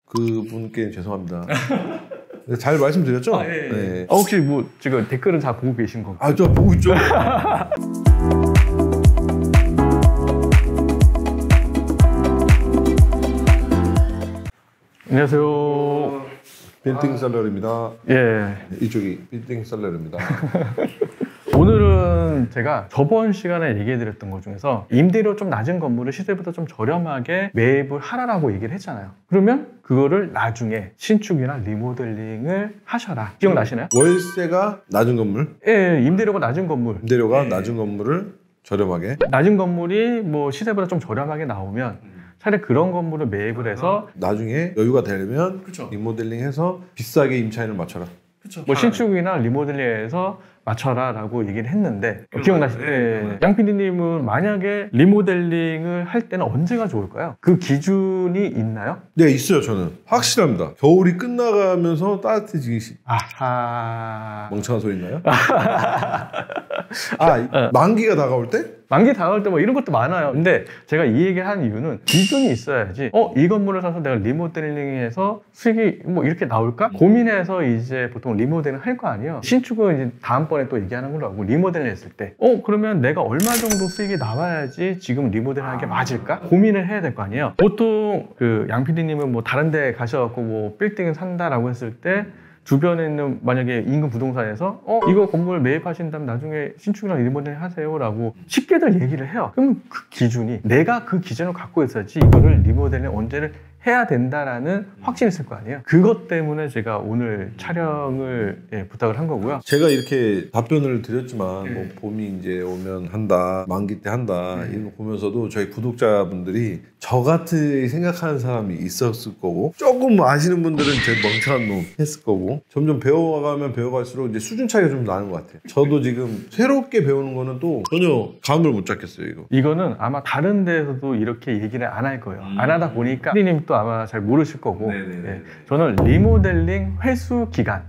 그분께 죄송합니다. 잘 말씀드렸죠? 아, 예, 예. 네. 혹시 뭐 지금 댓글은 다 보고 계신 건가요? 아, 저 보고 있죠. 안녕하세요. 빌딩 셀러입니다. 예. 이쪽이 빌딩 셀러입니다. 오늘은 제가 저번 시간에 얘기해드렸던 것 중에서 임대료 좀 낮은 건물을 시세보다 좀 저렴하게 매입을 하라라고 얘기를 했잖아요. 그러면 그거를 나중에 신축이나 리모델링을 하셔라. 기억나시나요? 월세가 낮은 건물? 예, 임대료가 낮은 건물. 임대료가 낮은 건물을 저렴하게? 낮은 건물이 뭐 시세보다 좀 저렴하게 나오면 차라리 그런 건물을 매입을 해서 나중에 여유가 되려면 그쵸. 리모델링해서 비싸게 임차인을 맞춰라. 그쵸. 뭐 신축이나 리모델링해서 맞춰라 라고 얘기를 했는데 기억나시나요? 양 PD님은 만약에 리모델링을 할 때는 언제가 좋을까요? 그 기준이 있나요? 네, 있어요. 저는 확실합니다. 겨울이 끝나가면서 따뜻해지기 아하... 멍청한 소리인가요? 만기가 다가올 때? 만기 다가올 때 뭐 이런 것도 많아요. 근데 제가 이 얘기를 한 이유는 기준이 있어야지 이 건물을 사서 내가 리모델링해서 수익이 뭐 이렇게 나올까? 고민해서 이제 보통 리모델링 할 거 아니에요. 신축은 이제 다음번에 또 얘기하는 걸로 하고 리모델링 했을 때 그러면 내가 얼마 정도 수익이 나와야지 지금 리모델링 하는 게 맞을까? 고민을 해야 될 거 아니에요. 보통 그 양 PD님은 뭐 다른 데 가셔갖고 뭐 빌딩을 산다라고 했을 때 주변에 있는 만약에 인근 부동산에서 이거 건물 매입하신다면 나중에 신축이랑 리모델링 하세요 라고 쉽게들 얘기를 해요. 그럼 그 기준이 내가 그 기준을 갖고 있어야지 이거를 리모델링 언제를 해야 된다라는 확신이 있을 거 아니에요. 그것 때문에 제가 오늘 촬영을 부탁을 한 거고요. 제가 이렇게 답변을 드렸지만 뭐 봄이 이제 오면 한다, 만기 때 한다 이런 거 보면서도 저희 구독자분들이 저 같이 생각하는 사람이 있었을 거고 조금 아시는 분들은 제 멍청한 놈 했을 거고 점점 배워가면 배워갈수록 이제 수준 차이가 좀 나는 것 같아요. 저도 지금 새롭게 배우는 거는 또 전혀 감을 못 잡겠어요. 이거는 아마 다른 데서도 이렇게 얘기를 안 할 거예요. 안 하다 보니까 PD님 또 아마 잘 모르실 거고 저는 리모델링 회수 기간에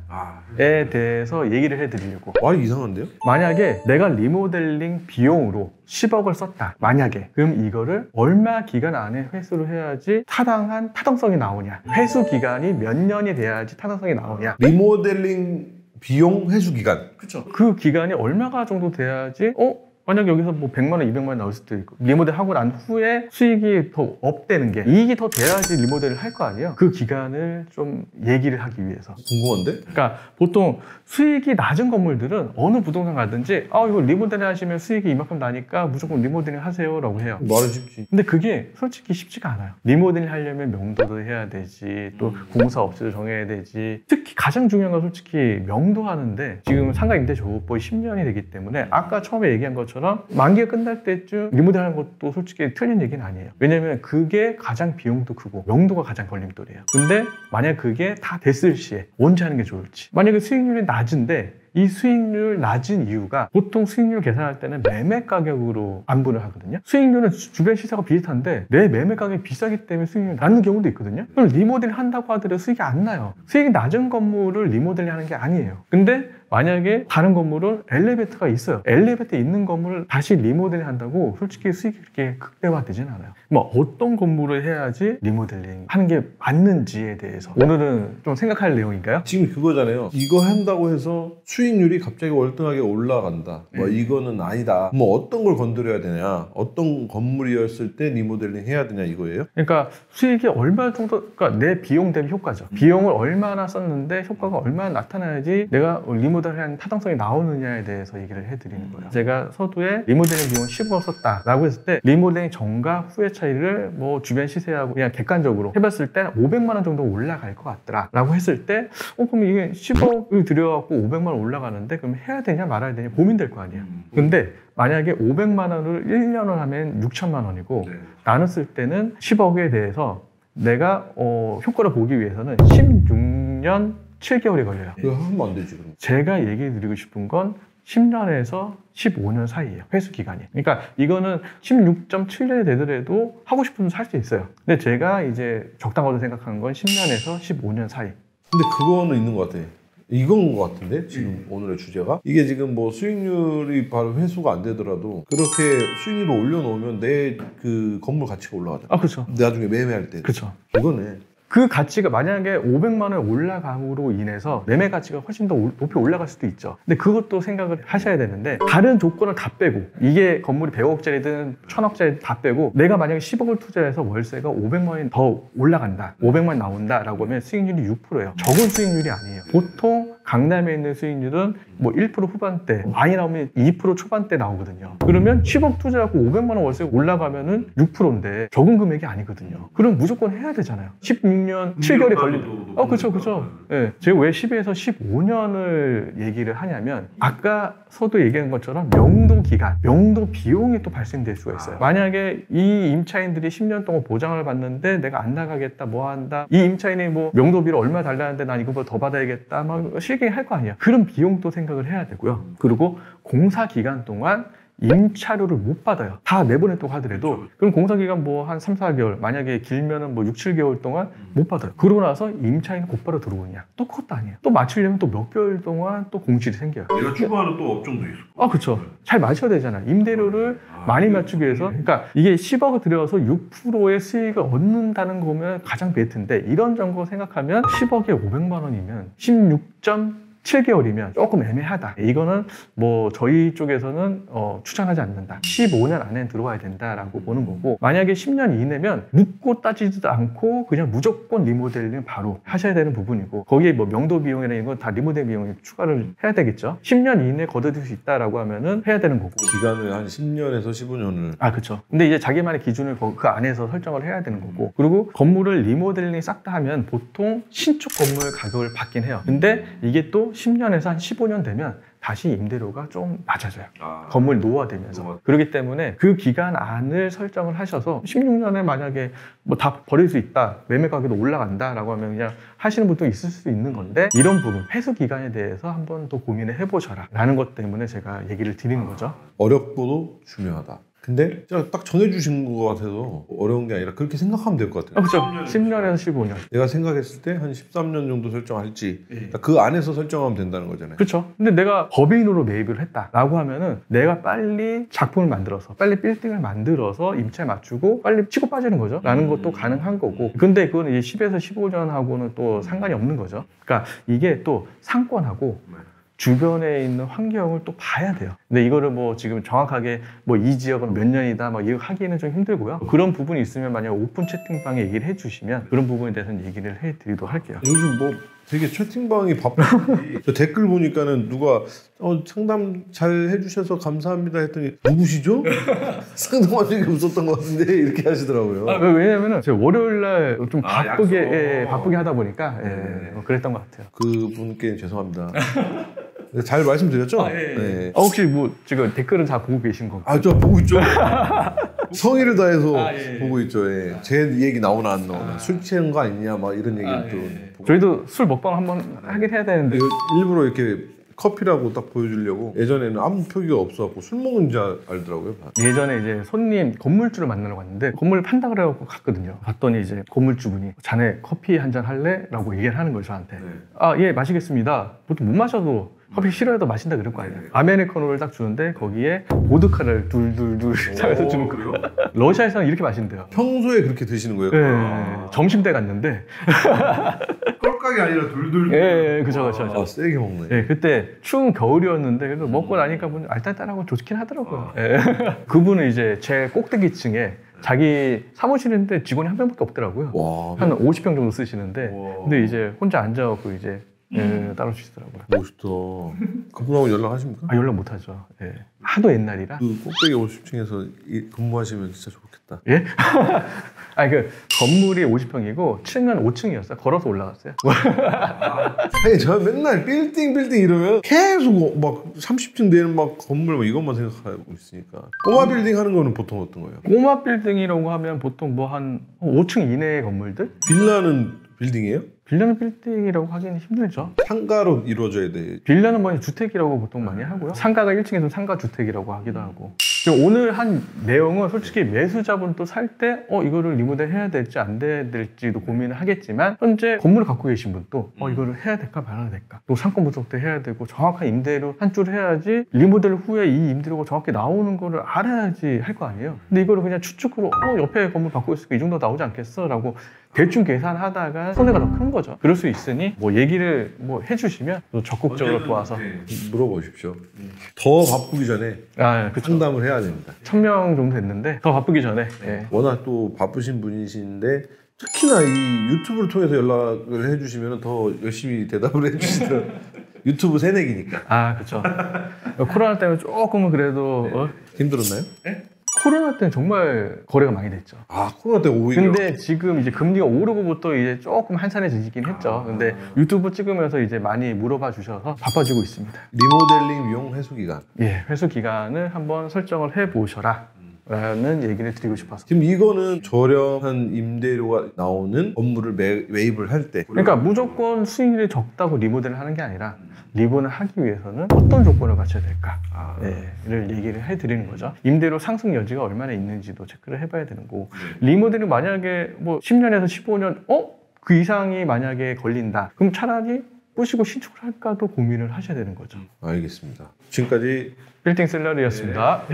대해서 얘기를 해드리려고. 이상한데요? 만약에 내가 리모델링 비용으로 10억을 썼다. 만약에 그럼 이거를 얼마 기간 안에 회수를 해야지 타당성이 나오냐. 회수 기간이 몇 년이 돼야지 타당성이 나오냐. 리모델링 비용 회수 기간. 그렇죠. 그 기간이 얼마가 정도 돼야지 만약 여기서 뭐 100만 원, 200만 원 나올 수도 있고 리모델 하고 난 후에 수익이 더 업되는 게 이익이 더 돼야지 리모델을 할 거 아니에요. 그 기간을 좀 얘기를 하기 위해서. 궁금한데? 그러니까 보통 수익이 낮은 건물들은 어느 부동산 가든지 이거 리모델링 하시면 수익이 이만큼 나니까 무조건 리모델링 하세요 라고 해요. 말은 쉽지. 근데 그게 솔직히 쉽지가 않아요. 리모델링 하려면 명도도 해야 되지, 또 공사업체도 정해야 되지. 특히 가장 중요한 건 솔직히 명도 하는데 지금 상가 임대 조합법이 10년이 되기 때문에 아까 처음에 얘기한 것처럼 만기가 끝날 때쯤 리모델 하는 것도 솔직히 틀린 얘기는 아니에요. 왜냐면 그게 가장 비용도 크고 명도가 가장 걸림돌이에요. 근데 만약 그게 다 됐을 시에 언제 하는 게 좋을지. 만약에 수익률이 낮은데 이 수익률 낮은 이유가 보통 수익률 계산할 때는 매매 가격으로 안분을 하거든요. 수익률은 주변 시세가 비슷한데 내 매매 가격이 비싸기 때문에 수익률이 낮는 경우도 있거든요. 그럼 리모델링 한다고 하더라도 수익이 안 나요. 수익이 낮은 건물을 리모델링 하는 게 아니에요. 근데 만약에 다른 건물은 엘리베이터가 있어요. 엘리베이터 있는 건물을 다시 리모델링 한다고 솔직히 수익이 그렇게 극대화되지는 않아요. 뭐 어떤 건물을 해야지 리모델링 하는 게 맞는지에 대해서 오늘은 좀 생각할 내용인가요? 지금 그거잖아요. 이거 한다고 해서 수익률이 갑자기 월등하게 올라간다. 이거는 아니다. 어떤 걸 건드려야 되냐. 어떤 건물이었을 때 리모델링 해야 되냐 이거예요? 그러니까 수익이 얼마 정도, 그러니까 내 비용 대비 효과죠. 비용을 얼마나 썼는데 효과가 얼마나 나타나야지 내가 리모델링 타당성이 나오느냐에 대해서 얘기를 해드리는 거예요. 제가 서두에 리모델링 비용 10억 썼다라고 했을 때 리모델링 전과 후의 차이를 뭐 주변 시세하고 그냥 객관적으로 해봤을 때 500만 원 정도 올라갈 것 같더라 라고 했을 때 그럼 이게 10억을 들여갖고 500만 원 올라가는데 그럼 해야 되냐 말아야 되냐 고민될 거 아니에요. 근데 만약에 500만 원을 1년을 하면 6천만 원이고 나눴을 때는 10억에 대해서 내가 효과를 보기 위해서는 16년 7개월이 걸려요. 그거 하면 안 되지 그럼. 제가 얘기해 드리고 싶은 건 10년에서 15년 사이예요. 회수 기간이. 그러니까 이거는 16.7년이 되더라도 하고 싶으면 살 수 있어요. 근데 제가 이제 적당하다고 생각하는 건 10년에서 15년 사이. 근데 그거는 있는 것 같아. 이건 것 같은데 지금 오늘의 주제가 이게 지금 뭐 수익률이 바로 회수가 안 되더라도 그렇게 수익률을 올려놓으면 내 그 건물 가치가 올라가잖아. 그렇죠. 나중에 매매할 때. 그렇죠. 이거네. 그 가치가 만약에 500만 원 올라감으로 인해서 매매 가치가 훨씬 더 높이 올라갈 수도 있죠. 근데 그것도 생각을 하셔야 되는데 다른 조건을 다 빼고 이게 건물이 100억짜리든 1000억짜리든 다 빼고 내가 만약에 10억을 투자해서 월세가 500만 원이 더 올라간다, 500만 원 나온다 라고 하면 수익률이 6%예요. 적은 수익률이 아니에요. 보통 강남에 있는 수익률은 뭐 1% 후반대, 많이 나오면 2% 초반대 나오거든요. 그러면 10억 투자하고 500만 원 월세가 올라가면은 6%인데 적은 금액이 아니거든요. 그럼 무조건 해야 되잖아요. 16년 7개월이 걸린다. 그렇죠, 그렇죠. 예, 제가 왜 10에서 15년을 얘기를 하냐면 아까서도 얘기한 것처럼 명도 기간, 명도 비용이 또 발생될 수가 있어요. 만약에 이 임차인들이 10년 동안 보장을 받는데 내가 안 나가겠다, 뭐 한다. 이 임차인이 뭐 명도비를 얼마 달라는데 난 이거보다 더 받아야겠다, 막 실갱이 할 거 아니에요. 그런 비용도 생각을 해야 되고요. 그리고 공사 기간 동안 임차료를 못 받아요. 다 내보냈다고 하더라도 그럼 공사기간 뭐 한 3, 4개월 만약에 길면은 뭐 6, 7개월 동안 못 받아요. 그러고 나서 임차인은 곧바로 들어오냐? 또 그것도 아니에요. 또 맞추려면 또 몇 개월 동안 또 공실이 생겨요. 내가 추구하는 또 업종도 있을 그렇죠. 잘 맞춰야 되잖아요. 임대료를 많이 맞추기 위해서. 그러니까 이게 10억을 들여서 6%의 수익을 얻는다는 거면 가장 베스트인데 이런 정도 생각하면 10억에 500만 원이면 16.7개월이면 조금 애매하다. 이거는 뭐 저희 쪽에서는 추천하지 않는다. 15년 안에 들어와야 된다라고 보는 거고, 만약에 10년 이내면 묻고 따지지도 않고 그냥 무조건 리모델링 바로 하셔야 되는 부분이고, 거기에 뭐 명도 비용이나 이런 건 다 리모델 비용에 추가를 해야 되겠죠. 10년 이내 걷어들일 수 있다라고 하면은 해야 되는 거고. 기간을 한 10년에서 15년을. 그렇죠. 근데 이제 자기만의 기준을 그 안에서 설정을 해야 되는 거고, 그리고 건물을 리모델링 싹 다 하면 보통 신축 건물 가격을 받긴 해요. 근데 이게 또 10년에서 한 15년 되면 다시 임대료가 좀 낮아져요. 건물 노화되면서. 그렇기 때문에 그 기간 안을 설정을 하셔서 16년에 만약에 뭐 다 버릴 수 있다, 매매 가격도 올라간다라고 하면 그냥 하시는 분도 있을 수 있는 건데, 이런 부분, 회수 기간에 대해서 한번 또 고민을 해보셔라 라는 것 때문에 제가 얘기를 드리는 거죠. 어렵고도 중요하다. 근데 제가 딱 정해주신 것 같아서 어려운 게 아니라 그렇게 생각하면 될 것 같아요. 그렇죠. 10년에서 15년. 내가 생각했을 때 한 13년 정도 설정할지 그 안에서 설정하면 된다는 거잖아요. 그렇죠. 근데 내가 법인으로 매입을 했다라고 하면은 내가 빨리 작품을 만들어서, 빨리 빌딩을 만들어서 임차에 맞추고 빨리 치고 빠지는 거죠. 라는 것도 가능한 거고. 근데 그거는 이제 10에서 15년하고는 또 상관이 없는 거죠. 그러니까 이게 또 상권하고 주변에 있는 환경을 또 봐야 돼요. 근데 이거를 뭐 지금 정확하게 뭐 이 지역은 몇 년이다 막 이거 하기는 좀 힘들고요. 그런 부분이 있으면 만약 오픈 채팅방에 얘기를 해주시면 그런 부분에 대해서는 얘기를 해드리도록 할게요. 요즘 뭐 되게 채팅방이 바쁜지 저 댓글 보니까는 누가 상담 잘 해주셔서 감사합니다 했더니 누구시죠? 상담한 적이 없었던 것 같은데 이렇게 하시더라고요. 왜냐면은 제가 월요일날 좀 바쁘게 하다 보니까 그랬던 것 같아요. 그분께 죄송합니다. 잘 말씀드렸죠? 네. 혹시 뭐 지금 댓글은 다 보고 계신 건가요? 저 보고 있죠. 성의를 다해서 보고 있죠. 제 얘기 나오나 안 나오나, 술 취한 거 아니냐 막 이런 얘기를 또. 저희도 술 먹방 한번 하긴 해야 되는데 일부러 이렇게 커피라고 딱 보여주려고. 예전에는 아무 표기가 없어갖고 술 먹는지 알더라고요. 예전에 이제 손님 건물주를 만나러 갔는데 건물을 판다 그래갖고 갔거든요. 갔더니 이제 건물주분이 자네 커피 한잔 할래? 라고 얘기를 하는 거예요, 저한테. 예, 마시겠습니다. 보통 못 마셔도 커피 싫어해도 마신다 그럴 거 아니에요. 아메리카노를 딱 주는데 거기에 보드카를 둘둘둘 짜서 주는 거예요. 러시아에서는 이렇게 마신대요. 평소에 그렇게 드시는 거예요? 네. 점심 때 갔는데 꼴깍이 아니라 둘둘. 그죠. 세게 먹네. 네, 그때 추운 겨울이었는데 그래도 먹고 나니까 알딸딸하고 좋긴 하더라고요. 그분은 이제 제 꼭대기층에 자기 사무실인데 직원이 한 명밖에 없더라고요. 한 50평 정도 쓰시는데 근데 이제 혼자 앉아갖고 이제 따로 주시더라고요. 멋있다. 그분하고 연락하십니까? 연락 못하죠. 하도 옛날이라. 그 꼭대기 50층에서 근무하시면 진짜 좋겠다. 예? 그 건물이 50평이고 층은 5층이었어요. 걸어서 올라갔어요. 아니, 저 맨날 빌딩 이러면 계속 막 30층 되는 막 건물 뭐 이것만 생각하고 있으니까. 꼬마 빌딩 하는 거는 보통 어떤 거예요? 꼬마 빌딩이라고 하면 보통 뭐 한 5층 이내의 건물들? 빌라는 빌딩이에요? 빌라는 빌딩이라고 하기는 힘들죠. 상가로 이루어져야 돼. 빌라는 뭐 주택이라고 보통 많이 하고요. 상가가 1층에서 상가 주택이라고 하기도 하고. 오늘 한 내용은 솔직히 매수자분 또 살 때 이거를 리모델 해야 될지 안 해야 될지도 고민을 하겠지만, 현재 건물을 갖고 계신 분도 이거를 해야 될까 말아야 될까, 또 상권 분석도 해야 되고 정확한 임대료 한 줄 해야지 리모델 후에 이 임대료가 정확히 나오는 거를 알아야지 할 거 아니에요. 근데 이거를 그냥 추측으로 옆에 건물 갖고 있으니까 이 정도 나오지 않겠어? 라고 대충 계산하다가 손해가 더 큰 거죠. 그럴 수 있으니 뭐 얘기를 뭐 해주시면 또 적극적으로 도와서 물어보십시오. 더 바쁘기 전에 그쵸. 상담을 해야 됩니다. 1000명 정도 됐는데 더 바쁘기 전에 워낙 또 바쁘신 분이신데 특히나 이 유튜브를 통해서 연락을 해주시면 더 열심히 대답을 해주시더라고요. 유튜브 새내기니까. 그쵸. 코로나 때문에 조금은 그래도 힘들었나요? 코로나 때는 정말 거래가 많이 됐죠. 코로나 때 오히려. 근데 지금 이제 금리가 오르고부터 이제 조금 한산해지긴 했죠. 근데 유튜브 찍으면서 이제 많이 물어봐 주셔서 바빠지고 있습니다. 리모델링 비용 회수 기간. 회수 기간을 한번 설정을 해 보셔라 라는 얘기를 드리고 싶어서. 지금 이거는 저렴한 임대료가 나오는 건물을 매입을 할 때. 그러니까 무조건 수익률이 적다고 리모델을 하는 게 아니라 리모델을 하기 위해서는 어떤 조건을 갖춰야 될까를 얘기를 해드리는 거죠. 임대료 상승 여지가 얼마나 있는지도 체크를 해봐야 되는 거고, 리모델이 만약에 뭐 10년에서 15년 그 이상이 만약에 걸린다, 그럼 차라리 부시고 신축을 할까도 고민을 하셔야 되는 거죠. 알겠습니다. 지금까지 빌딩 셀러리였습니다.